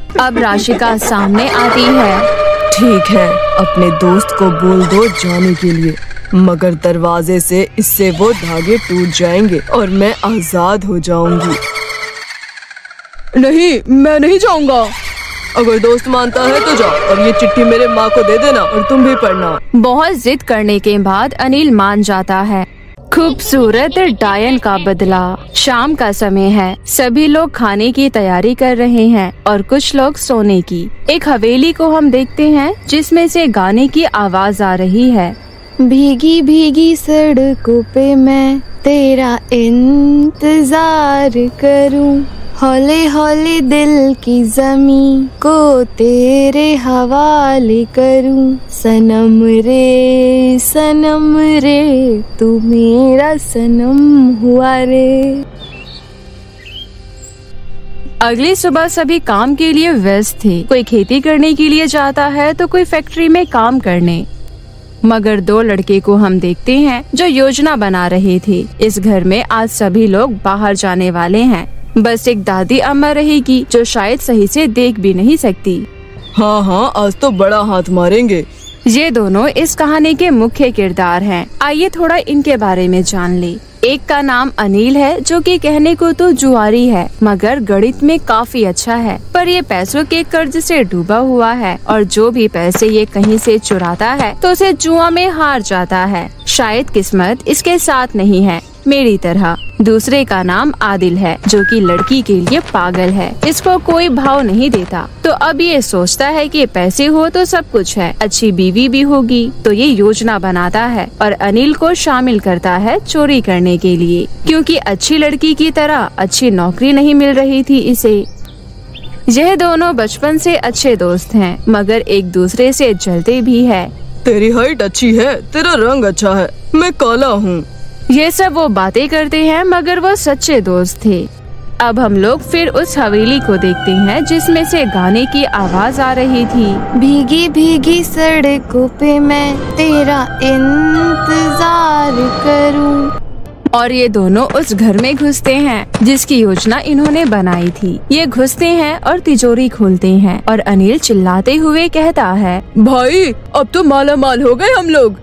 अब राशिका सामने आती है। ठीक है, अपने दोस्त को बोल दो जाने के लिए, मगर दरवाजे से इससे वो धागे टूट जाएंगे और मैं आजाद हो जाऊंगी। नहीं, मैं नहीं जाऊंगा। अगर दोस्त मानता है तो जाओ और ये चिट्ठी मेरे माँ को दे देना और तुम भी पढ़ना। बहुत जिद करने के बाद अनिल मान जाता है। खूबसूरत डायन का बदला। शाम का समय है, सभी लोग खाने की तैयारी कर रहे हैं और कुछ लोग सोने की। एक हवेली को हम देखते हैं जिसमें से गाने की आवाज आ रही है। भीगी भीगी सड़कों पे मैं तेरा इंतजार करूं, हौले हौले दिल की ज़मीं को तेरे हवाले करूं, सनम रे तू मेरा सनम हुआ रे। अगली सुबह सभी काम के लिए व्यस्त थे। कोई खेती करने के लिए जाता है तो कोई फैक्ट्री में काम करने। मगर दो लड़के को हम देखते हैं जो योजना बना रहे थे। इस घर में आज सभी लोग बाहर जाने वाले हैं। बस एक दादी अम्मा रहेगी जो शायद सही से देख भी नहीं सकती। हाँ, आज तो बड़ा हाथ मारेंगे। ये दोनों इस कहानी के मुख्य किरदार हैं। आइए थोड़ा इनके बारे में जान ले। एक का नाम अनिल है जो कि कहने को तो जुआरी है, मगर गणित में काफी अच्छा है। पर ये पैसों के कर्ज से डूबा हुआ है और जो भी पैसे ये कहीं से चुराता है तो उसे जुआ में हार जाता है। शायद किस्मत इसके साथ नहीं है, मेरी तरह। दूसरे का नाम आदिल है जो कि लड़की के लिए पागल है। इसको कोई भाव नहीं देता, तो अब ये सोचता है कि पैसे हो तो सब कुछ है, अच्छी बीवी भी होगी। तो ये योजना बनाता है और अनिल को शामिल करता है चोरी करने के लिए, क्योंकि अच्छी लड़की की तरह अच्छी नौकरी नहीं मिल रही थी इसे। यह दोनों बचपन से अच्छे दोस्त हैं, मगर एक दूसरे से जलते भी है। तेरी हाइट अच्छी है, तेरा रंग अच्छा है, मैं काला हूँ। ये सब वो बातें करते हैं, मगर वो सच्चे दोस्त थे। अब हम लोग फिर उस हवेली को देखते हैं जिसमें से गाने की आवाज आ रही थी। भीगी भीगी सड़कों पे मैं तेरा इंतजार करूं। और ये दोनों उस घर में घुसते हैं जिसकी योजना इन्होंने बनाई थी। ये घुसते हैं और तिजोरी खोलते हैं और अनिल चिल्लाते हुए कहता है, भाई अब तो माला माल हो गए हम लोग।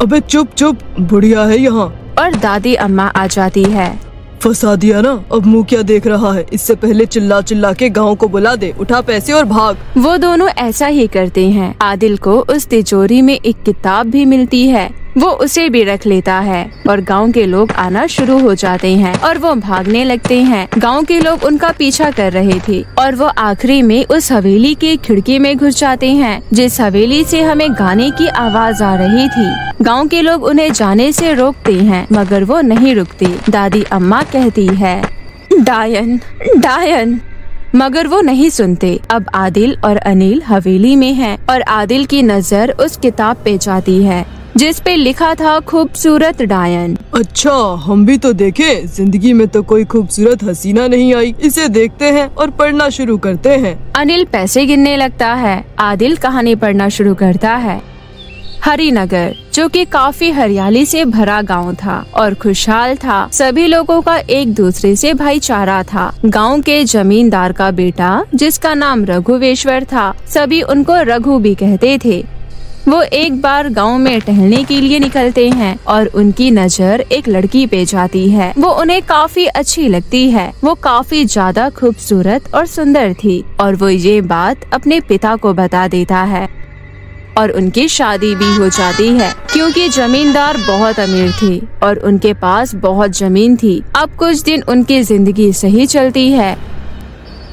अबे चुप चुप, बुढ़िया है यहाँ। और दादी अम्मा आ जाती है। फंसा दिया ना, अब मुँह क्या देख रहा है, इससे पहले चिल्ला चिल्ला के गाँव को बुला दे, उठा पैसे और भाग। वो दोनों ऐसा ही करते हैं। आदिल को उस तिजोरी में एक किताब भी मिलती है, वो उसे भी रख लेता है और गांव के लोग आना शुरू हो जाते हैं और वो भागने लगते हैं। गांव के लोग उनका पीछा कर रहे थे और वो आखिरी में उस हवेली की खिड़की में घुस जाते हैं जिस हवेली से हमें गाने की आवाज आ रही थी। गांव के लोग उन्हें जाने से रोकते हैं, मगर वो नहीं रुकते। दादी अम्मा कहती है, डायन डायन, मगर वो नहीं सुनते। अब आदिल और अनिल हवेली में हैं और आदिल की नजर उस किताब पे जाती है जिस पे लिखा था खूबसूरत डायन। अच्छा, हम भी तो देखें, जिंदगी में तो कोई खूबसूरत हसीना नहीं आई, इसे देखते हैं और पढ़ना शुरू करते हैं। अनिल पैसे गिनने लगता है, आदिल कहानी पढ़ना शुरू करता है। हरिनगर, जो कि काफी हरियाली से भरा गांव था और खुशहाल था। सभी लोगों का एक दूसरे से भाईचारा था। गांव के जमींदार का बेटा जिसका नाम रघुवेश्वर था, सभी उनको रघु भी कहते थे। वो एक बार गांव में टहलने के लिए निकलते हैं और उनकी नजर एक लड़की पे जाती है। वो उन्हें काफी अच्छी लगती है। वो काफी ज्यादा खूबसूरत और सुंदर थी और वो ये बात अपने पिता को बता देता है और उनकी शादी भी हो जाती है, क्योंकि जमींदार बहुत अमीर थे और उनके पास बहुत जमीन थी। अब कुछ दिन उनकी जिंदगी सही चलती है,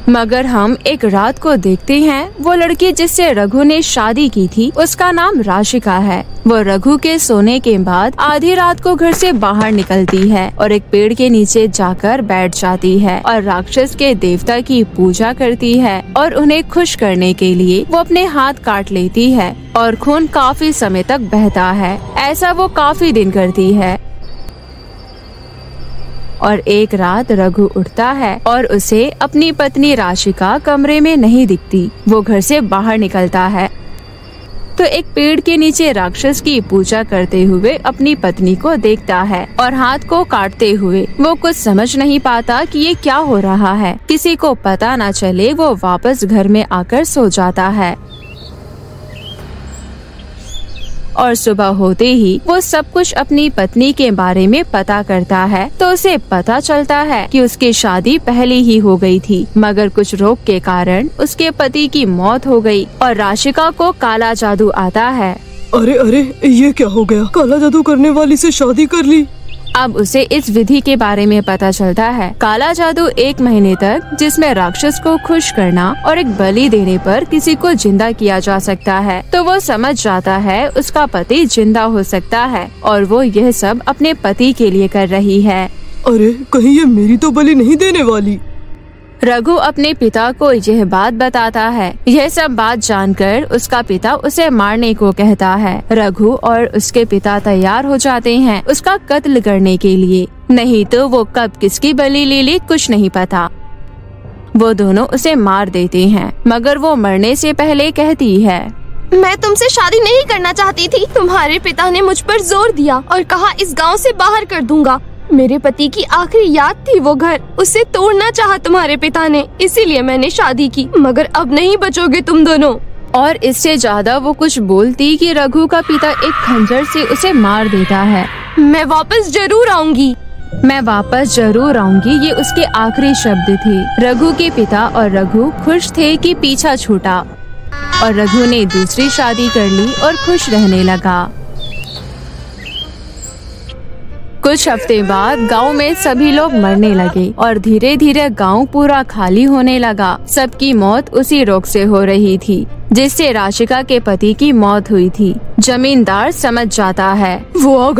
मगर हम एक रात को देखते हैं वो लड़की जिससे रघु ने शादी की थी उसका नाम राशिका है। वो रघु के सोने के बाद आधी रात को घर से बाहर निकलती है और एक पेड़ के नीचे जाकर बैठ जाती है और राक्षस के देवता की पूजा करती है और उन्हें खुश करने के लिए वो अपने हाथ काट लेती है और खून काफी समय तक बहता है। ऐसा वो काफी दिन करती है और एक रात रघु उठता है और उसे अपनी पत्नी राशिका कमरे में नहीं दिखती। वो घर से बाहर निकलता है तो एक पेड़ के नीचे राक्षस की पूजा करते हुए अपनी पत्नी को देखता है और हाथ को काटते हुए वो कुछ समझ नहीं पाता कि ये क्या हो रहा है। किसी को पता न चले वो वापस घर में आकर सो जाता है और सुबह होते ही वो सब कुछ अपनी पत्नी के बारे में पता करता है तो उसे पता चलता है कि उसकी शादी पहले ही हो गई थी, मगर कुछ रोग के कारण उसके पति की मौत हो गई और राशिका को काला जादू आता है। अरे अरे, ये क्या हो गया? काला जादू करने वाली से शादी कर ली। अब उसे इस विधि के बारे में पता चलता है। काला जादू 1 महीने तक, जिसमें राक्षस को खुश करना और एक बलि देने पर किसी को जिंदा किया जा सकता है। तो वो समझ जाता है उसका पति जिंदा हो सकता है और वो यह सब अपने पति के लिए कर रही है। अरे, कहीं ये मेरी तो बलि नहीं देने वाली। रघु अपने पिता को यह बात बताता है। यह सब बात जानकर उसका पिता उसे मारने को कहता है। रघु और उसके पिता तैयार हो जाते हैं उसका कत्ल करने के लिए, नहीं तो वो कब किसकी बलि ले ले कुछ नहीं पता। वो दोनों उसे मार देते हैं, मगर वो मरने से पहले कहती है, मैं तुमसे शादी नहीं करना चाहती थी। तुम्हारे पिता ने मुझ पर जोर दिया और कहा इस गांव से बाहर कर दूंगा। मेरे पति की आखिरी याद थी वो घर, उसे तोड़ना चाहा तुम्हारे पिता ने, इसीलिए मैंने शादी की। मगर अब नहीं बचोगे तुम दोनों। और इससे ज्यादा वो कुछ बोलती कि रघु का पिता एक खंजर से उसे मार देता है। मैं वापस जरूर आऊंगी। मैं वापस जरूर आऊंगी, ये उसके आखिरी शब्द थे। रघु के पिता और रघु खुश थे कि पीछा छूटा और रघु ने दूसरी शादी कर ली और खुश रहने लगा। कुछ हफ्ते बाद गांव में सभी लोग मरने लगे और धीरे धीरे गांव पूरा खाली होने लगा। सबकी मौत उसी रोग से हो रही थी जिससे राशिका के पति की मौत हुई थी। जमींदार समझ जाता है, वो आ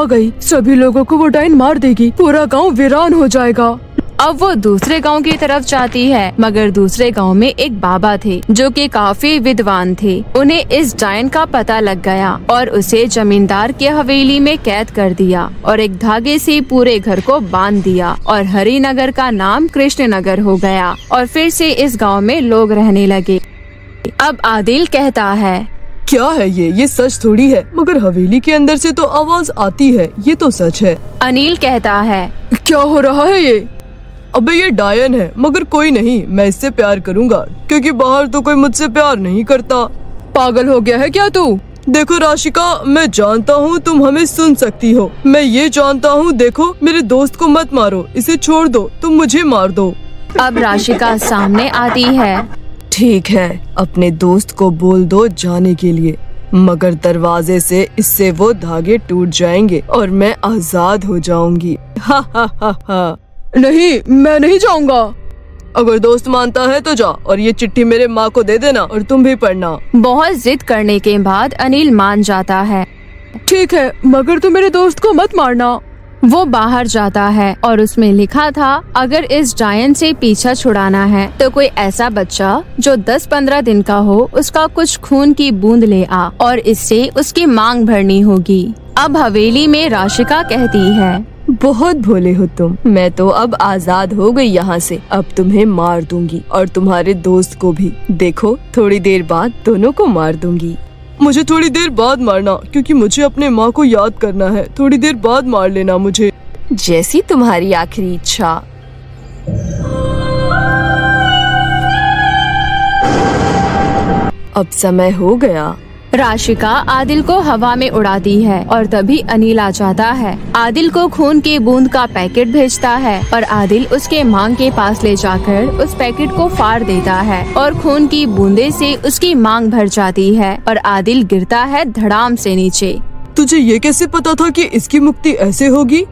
गई, सभी लोगों को वो डायन मार देगी, पूरा गांव वीरान हो जाएगा। अब वो दूसरे गांव की तरफ जाती है, मगर दूसरे गांव में एक बाबा थे जो कि काफी विद्वान थे। उन्हें इस डायन का पता लग गया और उसे जमींदार के हवेली में कैद कर दिया और एक धागे से पूरे घर को बांध दिया और हरिनगर का नाम कृष्णनगर हो गया और फिर से इस गांव में लोग रहने लगे। अब आदिल कहता है, क्या है ये सच थोड़ी है, मगर हवेली के अंदर से तो आवाज आती है, ये तो सच है। अनिल कहता है, क्या हो रहा है ये? अबे ये डायन है, मगर कोई नहीं, मैं इससे प्यार करूंगा क्योंकि बाहर तो कोई मुझसे प्यार नहीं करता। पागल हो गया है क्या तू? देखो राशिका, मैं जानता हूँ तुम हमें सुन सकती हो, मैं ये जानता हूँ। देखो, मेरे दोस्त को मत मारो, इसे छोड़ दो, तुम मुझे मार दो। अब राशिका सामने आती है। ठीक है, अपने दोस्त को बोल दो जाने के लिए, मगर दरवाजे से इससे वो धागे टूट जाएंगे और मैं आजाद हो जाऊंगी। हा हा हा हा। नहीं, मैं नहीं जाऊंगा। अगर दोस्त मानता है तो जा और ये चिट्ठी मेरे माँ को दे देना और तुम भी पढ़ना। बहुत जिद करने के बाद अनिल मान जाता है। ठीक है, मगर तुम मेरे दोस्त को मत मारना। वो बाहर जाता है और उसमें लिखा था, अगर इस डायन से पीछा छुड़ाना है तो कोई ऐसा बच्चा जो 10-15 दिन का हो उसका कुछ खून की बूंद ले आ और इससे उसकी मांग भरनी होगी। अब हवेली में राशिका कहती है, बहुत भोले हो तुम, मैं तो अब आजाद हो गई यहाँ से, अब तुम्हें मार दूंगी और तुम्हारे दोस्त को भी। देखो, थोड़ी देर बाद दोनों को मार दूंगी। मुझे थोड़ी देर बाद मारना, क्योंकि मुझे अपने माँ को याद करना है। थोड़ी देर बाद मार लेना मुझे। जैसी तुम्हारी आखिरी इच्छा। अब समय हो गया। राशिका आदिल को हवा में उड़ाती है और तभी अनिल आ जाता है। आदिल को खून की बूंद का पैकेट भेजता है और आदिल उसके मांग के पास ले जाकर उस पैकेट को फाड़ देता है और खून की बूंदे से उसकी मांग भर जाती है और आदिल गिरता है धड़ाम से नीचे। तुझे ये कैसे पता था कि इसकी मुक्ति ऐसे होगी?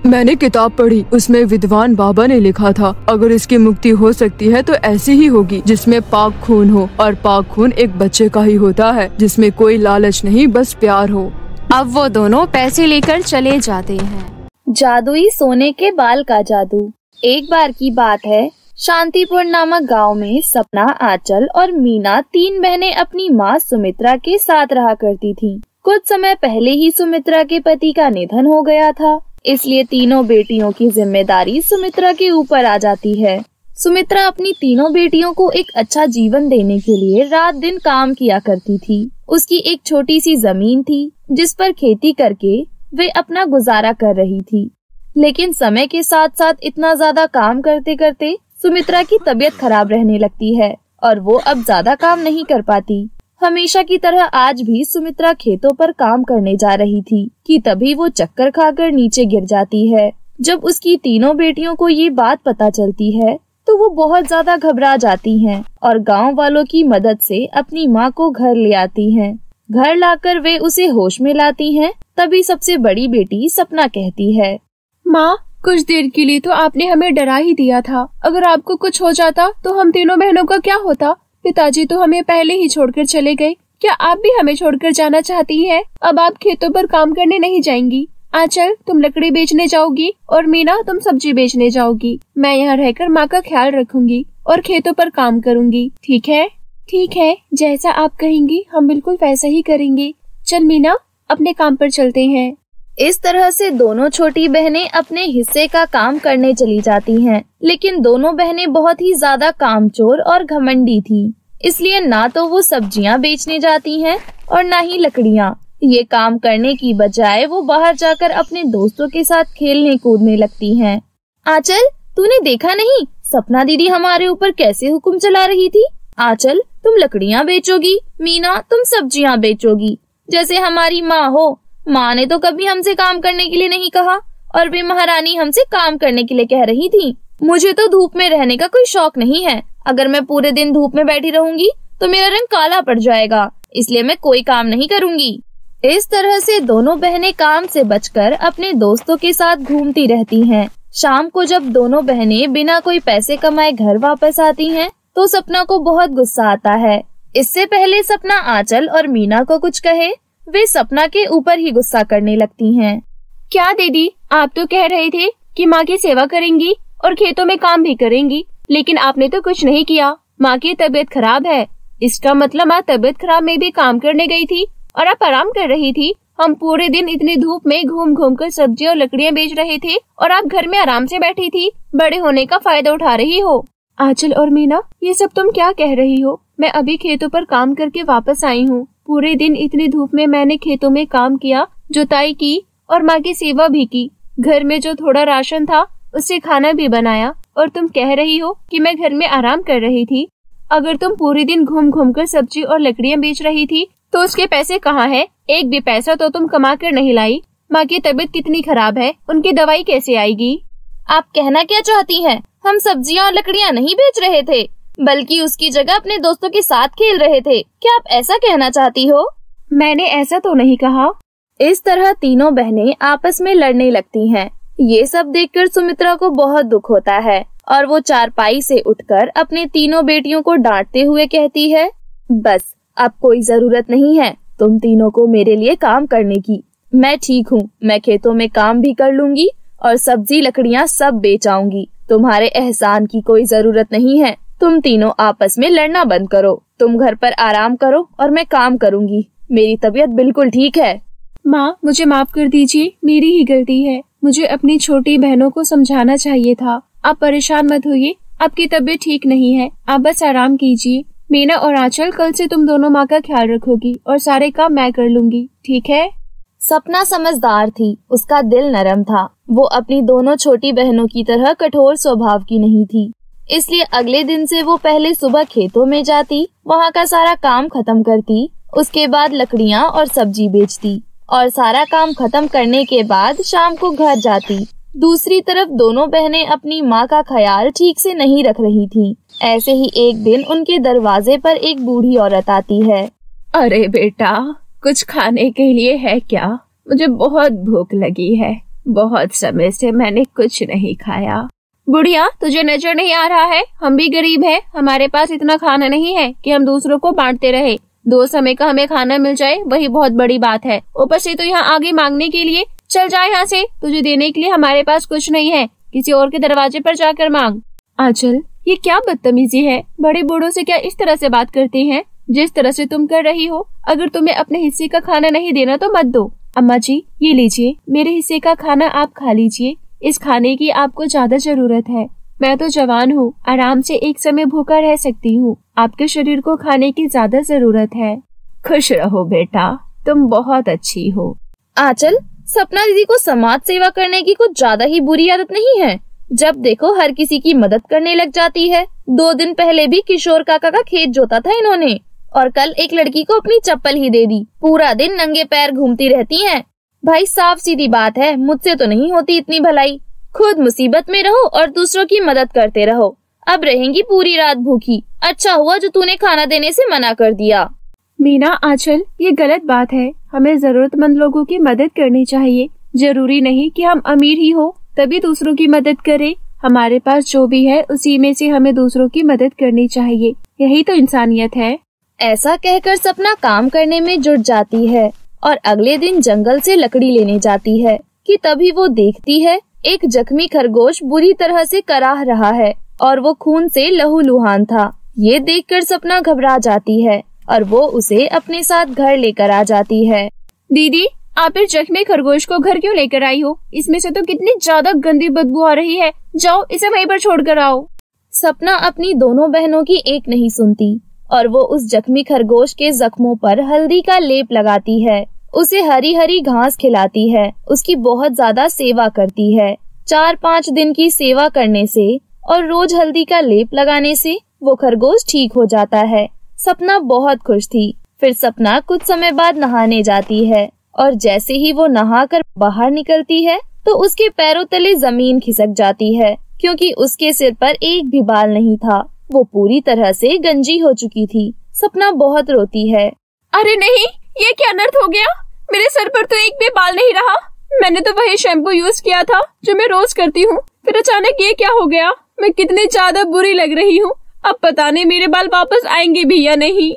मैंने किताब पढ़ी, उसमें विद्वान बाबा ने लिखा था, अगर इसकी मुक्ति हो सकती है तो ऐसी ही होगी जिसमें पाक खून हो, और पाक खून एक बच्चे का ही होता है जिसमें कोई लालच नहीं, बस प्यार हो। अब वो दोनों पैसे लेकर चले जाते हैं। जादुई सोने के बाल का जादू। एक बार की बात है, शांतिपुर नामक गांव में सपना, आंचल और मीना 3 बहनें अपनी माँ सुमित्रा के साथ रहा करती थीं। कुछ समय पहले ही सुमित्रा के पति का निधन हो गया था, इसलिए तीनों बेटियों की जिम्मेदारी सुमित्रा के ऊपर आ जाती है। सुमित्रा अपनी तीनों बेटियों को एक अच्छा जीवन देने के लिए रात दिन काम किया करती थी। उसकी एक छोटी सी जमीन थी जिस पर खेती करके वे अपना गुजारा कर रही थी। लेकिन समय के साथ साथ इतना ज्यादा काम करते करते सुमित्रा की तबीयत खराब रहने लगती है और वो अब ज्यादा काम नहीं कर पाती। हमेशा की तरह आज भी सुमित्रा खेतों पर काम करने जा रही थी कि तभी वो चक्कर खाकर नीचे गिर जाती है। जब उसकी तीनों बेटियों को ये बात पता चलती है तो वो बहुत ज्यादा घबरा जाती हैं और गांव वालों की मदद से अपनी माँ को घर ले आती हैं। घर लाकर वे उसे होश में लाती हैं। तभी सबसे बड़ी बेटी सपना कहती है, माँ, कुछ देर के लिए तो आपने हमें डरा ही दिया था। अगर आपको कुछ हो जाता तो हम तीनों बहनों का क्या होता? पिताजी तो हमें पहले ही छोड़कर चले गए। क्या आप भी हमें छोड़कर जाना चाहती हैं? अब आप खेतों पर काम करने नहीं जाएंगी। आंचल, तुम लकड़ी बेचने जाओगी और मीना तुम सब्जी बेचने जाओगी। मैं यहाँ रहकर माँ का ख्याल रखूंगी और खेतों पर काम करूंगी। ठीक है? ठीक है, जैसा आप कहेंगी हम बिल्कुल वैसा ही करेंगे। चल मीना, अपने काम पर चलते हैं। इस तरह से दोनों छोटी बहनें अपने हिस्से का काम करने चली जाती हैं। लेकिन दोनों बहनें बहुत ही ज्यादा कामचोर और घमंडी थीं। इसलिए ना तो वो सब्जियां बेचने जाती हैं और ना ही लकड़ियां। ये काम करने की बजाय वो बाहर जाकर अपने दोस्तों के साथ खेलने कूदने लगती हैं। आंचल, तूने देखा नहीं सपना दीदी हमारे ऊपर कैसे हुक्म चला रही थी? आंचल, तुम लकड़ियां बेचोगी, मीना तुम सब्जियां बेचोगी, जैसे हमारी माँ हो। माँ ने तो कभी हमसे काम करने के लिए नहीं कहा और वे महारानी हमसे काम करने के लिए कह रही थी। मुझे तो धूप में रहने का कोई शौक नहीं है। अगर मैं पूरे दिन धूप में बैठी रहूंगी तो मेरा रंग काला पड़ जाएगा, इसलिए मैं कोई काम नहीं करूंगी। इस तरह से दोनों बहनें काम से बचकर अपने दोस्तों के साथ घूमती रहती हैं। शाम को जब दोनों बहनें बिना कोई पैसे कमाए घर वापस आती हैं, तो सपना को बहुत गुस्सा आता है। इससे पहले सपना आंचल और मीना को कुछ कहे, वे सपना के ऊपर ही गुस्सा करने लगती हैं। क्या दीदी, आप तो कह रहे थे कि माँ की सेवा करेंगी और खेतों में काम भी करेंगी, लेकिन आपने तो कुछ नहीं किया। माँ की तबीयत खराब है, इसका मतलब माँ तबीयत खराब में भी काम करने गई थी और आप आराम कर रही थी। हम पूरे दिन इतनी धूप में घूम घूम कर सब्जियां और लकड़ियां बेच रहे थे और आप घर में आराम से बैठी थी। बड़े होने का फायदा उठा रही हो। आंचल और मीना, ये सब तुम क्या कह रही हो? मैं अभी खेतों पर काम करके वापस आई हूँ। पूरे दिन इतनी धूप में मैंने खेतों में काम किया, जुताई की और माँ की सेवा भी की। घर में जो थोड़ा राशन था उससे खाना भी बनाया और तुम कह रही हो कि मैं घर में आराम कर रही थी। अगर तुम पूरे दिन घूम घूम कर सब्जी और लकड़ियां बेच रही थी तो उसके पैसे कहाँ है? एक भी पैसा तो तुम कमा कर नहीं लाई। माँ की तबीयत कितनी खराब है, उनकी दवाई कैसे आएगी? आप कहना क्या चाहती हैं? हम सब्जियां और लकड़ियां नहीं बेच रहे थे, बल्कि उसकी जगह अपने दोस्तों के साथ खेल रहे थे। क्या आप ऐसा कहना चाहती हो? मैंने ऐसा तो नहीं कहा। इस तरह तीनों बहनें आपस में लड़ने लगती हैं। ये सब देखकर सुमित्रा को बहुत दुख होता है और वो चारपाई से उठकर अपने तीनों बेटियों को डांटते हुए कहती है, बस अब कोई जरूरत नहीं है तुम तीनों को मेरे लिए काम करने की। मैं ठीक हूँ, मैं खेतों में काम भी कर लूंगी और सब्जी लकड़ियाँ सब बेच आऊंगी। तुम्हारे एहसान की कोई जरूरत नहीं है। तुम तीनों आपस में लड़ना बंद करो। तुम घर पर आराम करो और मैं काम करूंगी। मेरी तबीयत बिल्कुल ठीक है। माँ, मुझे माफ कर दीजिए, मेरी ही गलती है। मुझे अपनी छोटी बहनों को समझाना चाहिए था। आप परेशान मत होइए, आपकी तबीयत ठीक नहीं है, आप बस आराम कीजिए। मीना और आंचल, कल से तुम दोनों माँ का ख्याल रखोगी और सारे काम मैं कर लूंगी, ठीक है? सपना समझदार थी, उसका दिल नरम था। वो अपनी दोनों छोटी बहनों की तरह कठोर स्वभाव की नहीं थी। इसलिए अगले दिन से वो पहले सुबह खेतों में जाती, वहाँ का सारा काम खत्म करती, उसके बाद लकड़ियाँ और सब्जी बेचती और सारा काम खत्म करने के बाद शाम को घर जाती। दूसरी तरफ दोनों बहनें अपनी माँ का ख्याल ठीक से नहीं रख रही थीं। ऐसे ही एक दिन उनके दरवाजे पर एक बूढ़ी औरत आती है। अरे बेटा, कुछ खाने के लिए है क्या? मुझे बहुत भूख लगी है, बहुत समय से मैंने कुछ नहीं खाया। बुढ़िया, तुझे नजर नहीं आ रहा है? हम भी गरीब हैं, हमारे पास इतना खाना नहीं है कि हम दूसरों को बांटते रहे। 2 समय का हमें खाना मिल जाए वही बहुत बड़ी बात है। ऊपर से तो यहाँ आगे मांगने के लिए। चल जा यहाँ से, तुझे देने के लिए हमारे पास कुछ नहीं है। किसी और के दरवाजे पर जाकर मांग। आंचल, ये क्या बदतमीजी है? बड़े बूढ़ों से क्या इस तरह से बात करते हैं? जिस तरह से तुम कर रही हो, अगर तुम्हें अपने हिस्से का खाना नहीं देना तो मत दो। अम्मा जी, ये लीजिए, मेरे हिस्से का खाना आप खा लीजिए। इस खाने की आपको ज्यादा जरूरत है। मैं तो जवान हूँ, आराम से एक समय भूखा रह सकती हूँ। आपके शरीर को खाने की ज्यादा जरूरत है। खुश रहो बेटा, तुम बहुत अच्छी हो। आंचल, सपना दीदी को समाज सेवा करने की कुछ ज्यादा ही बुरी आदत नहीं है? जब देखो हर किसी की मदद करने लग जाती है। 2 दिन पहले भी किशोर काका का खेत जोता था इन्होंने, और कल एक लड़की को अपनी चप्पल ही दे दी। पूरा दिन नंगे पैर घूमती रहती हैं। भाई साफ सीधी बात है, मुझसे तो नहीं होती इतनी भलाई। खुद मुसीबत में रहो और दूसरों की मदद करते रहो। अब रहेंगी पूरी रात भूखी। अच्छा हुआ जो तूने खाना देने से मना कर दिया। मीना, आंचल, ये गलत बात है। हमें जरूरतमंद लोगों की मदद करनी चाहिए। जरूरी नहीं कि हम अमीर ही हो तभी दूसरों की मदद करें। हमारे पास जो भी है उसी में से हमें दूसरों की मदद करनी चाहिए। यही तो इंसानियत है। ऐसा कहकर सपना काम करने में जुट जाती है और अगले दिन जंगल से लकड़ी लेने जाती है कि तभी वो देखती है एक जख्मी खरगोश बुरी तरह से कराह रहा है और वो खून से लहूलुहान था। ये देखकर सपना घबरा जाती है और वो उसे अपने साथ घर लेकर आ जाती है। दीदी, आप इस जख्मी खरगोश को घर क्यों लेकर आई हो? इसमें से तो कितनी ज्यादा गंदी बदबू आ रही है। जाओ, इसे वहीं पर छोड़कर आओ। सपना अपनी दोनों बहनों की एक नहीं सुनती और वो उस जख्मी खरगोश के जख्मों पर हल्दी का लेप लगाती है, उसे हरी हरी घास खिलाती है, उसकी बहुत ज्यादा सेवा करती है। 4-5 दिन की सेवा करने से और रोज हल्दी का लेप लगाने से वो खरगोश ठीक हो जाता है। सपना बहुत खुश थी। फिर सपना कुछ समय बाद नहाने जाती है और जैसे ही वो नहाकर बाहर निकलती है तो उसके पैरों तले जमीन खिसक जाती है, क्योंकि उसके सिर पर एक भी बाल नहीं था। वो पूरी तरह से गंजी हो चुकी थी। सपना बहुत रोती है। अरे नहीं, ये क्या अनर्थ हो गया? मेरे सर पर तो एक भी बाल नहीं रहा। मैंने तो वही शैम्पू यूज किया था जो मैं रोज करती हूँ। फिर अचानक ये क्या हो गया? मैं कितनी ज्यादा बुरी लग रही हूँ। अब पता नहीं मेरे बाल वापस आएंगे भी या नहीं।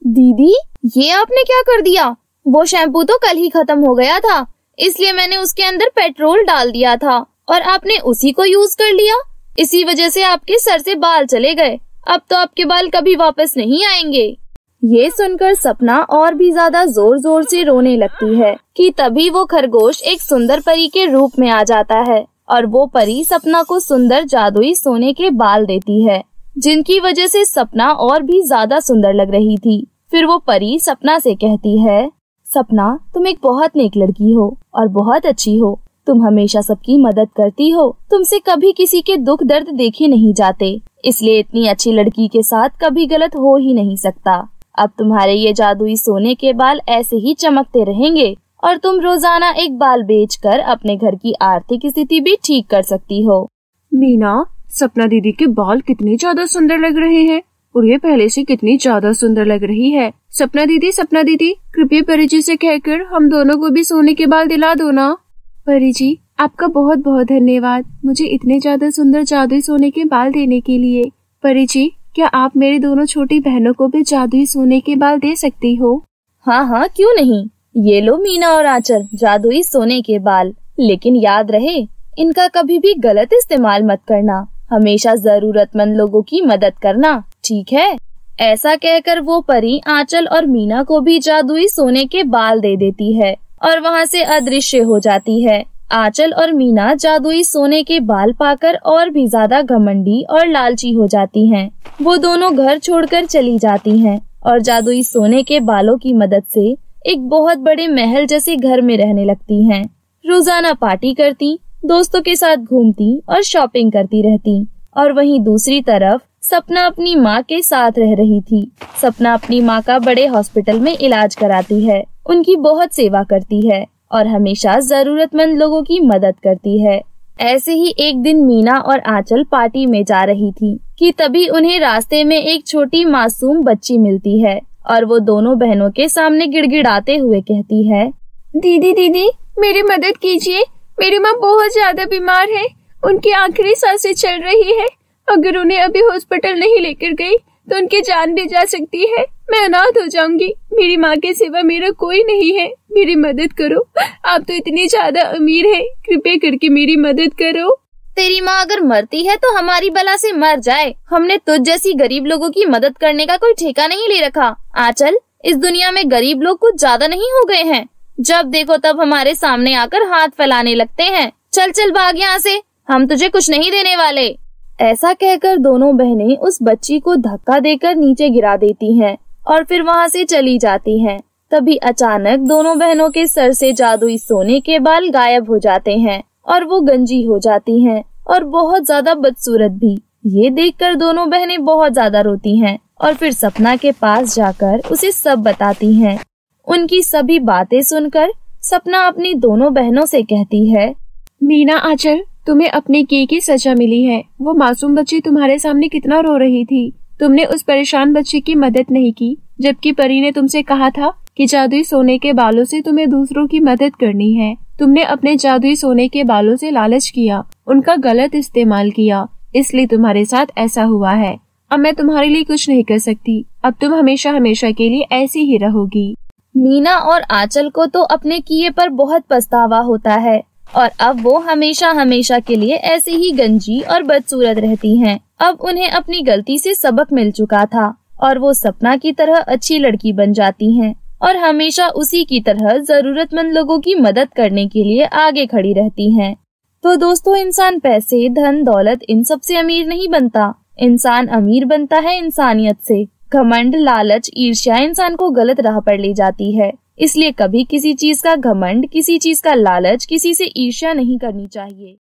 दीदी, ये आपने क्या कर दिया? वो शैम्पू तो कल ही खत्म हो गया था, इसलिए मैंने उसके अंदर पेट्रोल डाल दिया था और आपने उसी को यूज कर लिया। इसी वजह से आपके सर से बाल चले गए। अब तो आपके बाल कभी वापस नहीं आएंगे। ये सुनकर सपना और भी ज्यादा जोर जोर से रोने लगती है कि तभी वो खरगोश एक सुंदर परी के रूप में आ जाता है और वो परी सपना को सुंदर जादुई सोने के बाल देती है, जिनकी वजह से सपना और भी ज्यादा सुंदर लग रही थी। फिर वो परी सपना से कहती है, सपना, तुम एक बहुत नेक लड़की हो और बहुत अच्छी हो। तुम हमेशा सबकी मदद करती हो। तुमसे कभी किसी के दुख दर्द देखे नहीं जाते, इसलिए इतनी अच्छी लड़की के साथ कभी गलत हो ही नहीं सकता। अब तुम्हारे ये जादुई सोने के बाल ऐसे ही चमकते रहेंगे और तुम रोजाना एक बाल बेचकर अपने घर की आर्थिक स्थिति भी ठीक कर सकती हो। मीना, सपना दीदी के बाल कितने ज्यादा सुंदर लग रहे हैं और ये पहले से कितनी ज्यादा सुंदर लग रही है। सपना दीदी, कृपया परी जी से कहकर हम दोनों को भी सोने के बाल दिला दो ना। परी जी, आपका बहुत बहुत धन्यवाद मुझे इतने ज्यादा सुंदर जादुई सोने के बाल देने के लिए। परी जी, क्या आप मेरी दोनों छोटी बहनों को भी जादुई सोने के बाल दे सकती हो? हाँ हाँ, क्यों नहीं। ये लो मीना और आंचल, जादुई सोने के बाल। लेकिन याद रहे, इनका कभी भी गलत इस्तेमाल मत करना। हमेशा जरूरतमंद लोगों की मदद करना, ठीक है? ऐसा कहकर वो परी आंचल और मीना को भी जादुई सोने के बाल दे देती है और वहाँ से अदृश्य हो जाती है। आंचल और मीना जादुई सोने के बाल पाकर और भी ज्यादा घमंडी और लालची हो जाती हैं। वो दोनों घर छोड़कर चली जाती हैं और जादुई सोने के बालों की मदद से एक बहुत बड़े महल जैसे घर में रहने लगती हैं। रोजाना पार्टी करती, दोस्तों के साथ घूमती और शॉपिंग करती रहती। और वहीं दूसरी तरफ सपना अपनी माँ के साथ रह रही थी। सपना अपनी माँ का बड़े हॉस्पिटल में इलाज कराती है, उनकी बहुत सेवा करती है और हमेशा जरूरतमंद लोगों की मदद करती है। ऐसे ही एक दिन मीना और आंचल पार्टी में जा रही थी कि तभी उन्हें रास्ते में एक छोटी मासूम बच्ची मिलती है और वो दोनों बहनों के सामने गिड़गिड़ाते हुए कहती है, दीदी, मेरी मदद कीजिए। मेरी माँ बहुत ज्यादा बीमार है, उनकी आखिरी सांसें चल रही है। अगर उन्हें अभी हॉस्पिटल नहीं लेकर गई तो उनकी जान भी जा सकती है। मैं अनाथ हो जाऊंगी। मेरी माँ के सिवा मेरा कोई नहीं है। मेरी मदद करो। आप तो इतनी ज्यादा अमीर हैं, कृपया करके मेरी मदद करो। तेरी माँ अगर मरती है तो हमारी बला से मर जाए। हमने तुझ जैसी गरीब लोगों की मदद करने का कोई ठेका नहीं ले रखा। आंचल, इस दुनिया में गरीब लोग कुछ ज्यादा नहीं हो गए हैं। जब देखो तब हमारे सामने आकर हाथ फैलाने लगते हैं। चल चल भाग यहाँ से, हम तुझे कुछ नहीं देने वाले। ऐसा कहकर दोनों बहनें उस बच्ची को धक्का देकर नीचे गिरा देती हैं और फिर वहाँ से चली जाती हैं। तभी अचानक दोनों बहनों के सर से जादुई सोने के बाल गायब हो जाते हैं और वो गंजी हो जाती हैं और बहुत ज्यादा बदसूरत भी। ये देखकर दोनों बहनें बहुत ज्यादा रोती हैं और फिर सपना के पास जाकर उसे सब बताती हैं। उनकी सभी बातें सुनकर सपना अपनी दोनों बहनों से कहती है, मीना, आंचल, तुम्हें अपने किए की सजा मिली है। वो मासूम बच्ची तुम्हारे सामने कितना रो रही थी। तुमने उस परेशान बच्ची की मदद नहीं की, जबकि परी ने तुमसे कहा था कि जादुई सोने के बालों से तुम्हें दूसरों की मदद करनी है। तुमने अपने जादुई सोने के बालों से लालच किया, उनका गलत इस्तेमाल किया, इसलिए तुम्हारे साथ ऐसा हुआ है। अब मैं तुम्हारे लिए कुछ नहीं कर सकती। अब तुम हमेशा हमेशा के लिए ऐसी ही रहोगी। मीना और आंचल को तो अपने किए पर बहुत पछतावा होता है और अब वो हमेशा हमेशा के लिए ऐसे ही गंजी और बदसूरत रहती हैं। अब उन्हें अपनी गलती से सबक मिल चुका था और वो सपना की तरह अच्छी लड़की बन जाती हैं और हमेशा उसी की तरह जरूरतमंद लोगों की मदद करने के लिए आगे खड़ी रहती हैं। तो दोस्तों, इंसान पैसे, धन, दौलत इन सब से अमीर नहीं बनता। इंसान अमीर बनता है इंसानियत से। घमंड, लालच, ईर्ष्या इंसान को गलत राह पर ले जाती है। इसलिए कभी किसी चीज का घमंड, किसी चीज का लालच, किसी से ईर्ष्या नहीं करनी चाहिए।